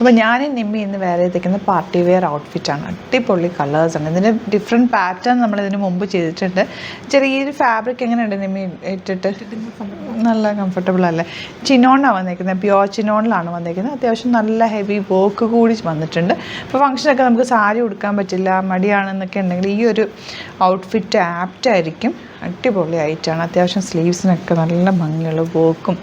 അപ്പോൾ ഞാൻ നിമ്മി ഇന്ന് വേറെ ചെയ്തിരിക്കുന്ന പാർട്ടി വെയർ ഔട്ട്ഫിറ്റാണ്. അടിപൊളി കളേഴ്സാണ്. ഇതിൻ്റെ ഡിഫറെൻറ്റ് പാറ്റേൺ നമ്മളിതിന് മുമ്പ് ചെയ്തിട്ടുണ്ട്. ചെറിയൊരു ഫാബ്രിക് എങ്ങനെയുണ്ട് നിമ്മി ഇട്ടിട്ട്? നല്ല കംഫർട്ടബിൾ അല്ലേ? ചിനോണിലാണ് വന്നിരിക്കുന്നത്, പ്യുവർ ചിനോണിലാണ് വന്നിരിക്കുന്നത്. അത്യാവശ്യം നല്ല ഹെവി വർക്ക് കൂടി വന്നിട്ടുണ്ട്. ഇപ്പോൾ ഫംഗ്ഷനൊക്കെ നമുക്ക് സാരി ഉടുക്കാൻ പറ്റില്ല, മടിയാണെന്നൊക്കെ ഉണ്ടെങ്കിൽ ഈ ഒരു ഔട്ട്ഫിറ്റ് ആപ്റ്റായിരിക്കും. അടിപൊളിയായിട്ടാണ്. അത്യാവശ്യം സ്ലീവ്സിനൊക്കെ നല്ല ഭംഗിയുള്ള വർക്കും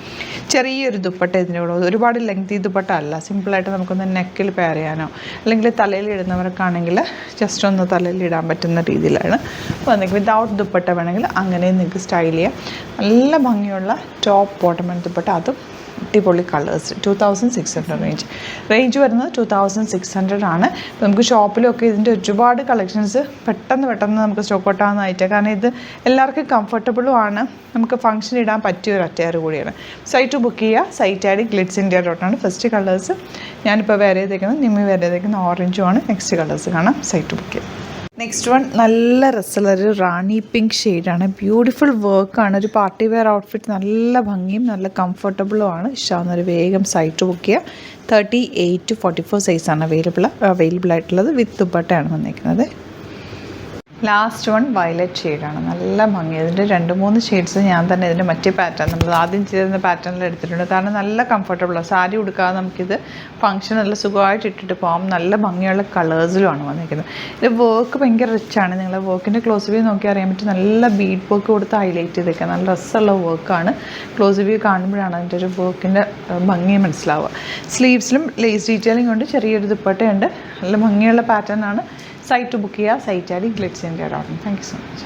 ചെറിയൊരു ദുപ്പട്ട ഇതിൻ്റെ കൂടെ. ഒരുപാട് ലെങ്തി ദുപ്പട്ട അല്ല, സിമ്പിളായിട്ട് നമുക്കൊന്ന് നെക്കിൽ പെയർ ചെയ്യാനോ അല്ലെങ്കിൽ തലയിൽ ഇടുന്നവർക്കാണെങ്കിൽ ജസ്റ്റ് ഒന്ന് തലയിൽ ഇടാൻ പറ്റുന്ന രീതിയിലാണ് വന്നിരിക്കുന്നത്. വിതൗട്ട് ദുപ്പട്ട വേണമെങ്കിൽ അങ്ങനെ നിങ്ങൾക്ക് സ്റ്റൈൽ ചെയ്യാം. നല്ല ഭംഗിയുള്ള ടോപ്പ് ബോട്ടം ദുപ്പട്ട, അതും അടിപൊളി കളേഴ്സ്. 2600 റേഞ്ച് വരുന്നത് 2600 ആണ്. നമുക്ക് ഷോപ്പിലൊക്കെ ഇതിൻ്റെ ഒരുപാട് കളക്ഷൻസ് പെട്ടെന്ന് നമുക്ക് സ്റ്റോക്ക് ഔട്ടാവുന്നതായിട്ട്, കാരണം ഇത് എല്ലാവർക്കും കംഫർട്ടബിളും ആണ്, നമുക്ക് ഫംഗ്ഷൻ ഇടാൻ പറ്റിയ ഒരു അറ്റയർ കൂടിയാണ്. സൈറ്റ് ബുക്ക് ചെയ്യുക. Site I D glitzindia.com. First colours ഞാനിപ്പോൾ വേറെ ചെയ്തേക്കുന്നത്, നിമ്മി വേറെ ചെയ്തേക്കുന്നത് ഓറഞ്ചുമാണ്. നെക്സ്റ്റ് കളേഴ്സ് കാണാം. സൈറ്റ് ബുക്ക് ചെയ്യുക. നെക്സ്റ്റ് വൺ നല്ല രസമുള്ളൊരു റാണി പിങ്ക് ഷെയ്ഡാണ്. ബ്യൂട്ടിഫുൾ വർക്കാണ്. ഒരു പാർട്ടി വെയർ ഔട്ട്ഫിറ്റ്, നല്ല ഭംഗിയും നല്ല കംഫർട്ടബിളും ആണ്. ഇഷ്ടമാവുന്നൊരു വേഗം സൈറ്റ് ബുക്ക് ചെയ്യുക. 38 to 44 സൈസാണ് അവൈലബിൾ ആയിട്ടുള്ളത്. വിത്ത് ദുപ്പട്ടയാണ് വന്നിരിക്കുന്നത്. ലാസ്റ്റ് വൺ വയലറ്റ് ഷെയ്ഡാണ്. നല്ല ഭംഗി. ഇതിൻ്റെ 2-3 ഷെയ്ഡ്സ് ഞാൻ തന്നെ ഇതിൻ്റെ മറ്റേ പാറ്റേൺ നമ്മൾ ആദ്യം ചെയ്തിരുന്ന പാറ്റേണിൽ എടുത്തിട്ടുണ്ട്. കാരണം നല്ല കംഫർട്ടബിളാണ്. സാരി ഉടുക്കാതെ നമുക്കിത് ഫംഗ്ഷൻ നല്ല സുഖമായിട്ട് ഇട്ടിട്ട് പോകാം. നല്ല ഭംഗിയുള്ള കളേഴ്സിലുമാണ് വന്നിരിക്കുന്നത്. ഇത് വർക്ക് ഭയങ്കര റിച്ചാണ്. നിങ്ങൾ വർക്കിൻ്റെ ക്ലോസ് വ്യൂ നോക്കി അറിയാൻ പറ്റും. നല്ല ബീഡ് വർക്ക് കൊടുത്ത് ഹൈലൈറ്റ് ചെയ്തേക്കുക. നല്ല രസമുള്ള വർക്കാണ്. ക്ലോസ് വ്യൂ കാണുമ്പോഴാണ് അതിൻ്റെ ഒരു വർക്കിൻ്റെ ഭംഗി മനസ്സിലാവുക. സ്ലീവ്സിലും ലേസ് ഡീറ്റെയിലിംഗ് കൊണ്ട് ചെറിയൊരു ദുപ്പട്ടയുണ്ട്. നല്ല ഭംഗിയുള്ള പാറ്റേൺ ആണ്. സൈറ്റ് ബുക്ക് ചെയ്യുക. Site I D glitzindia.com. Thank you so much.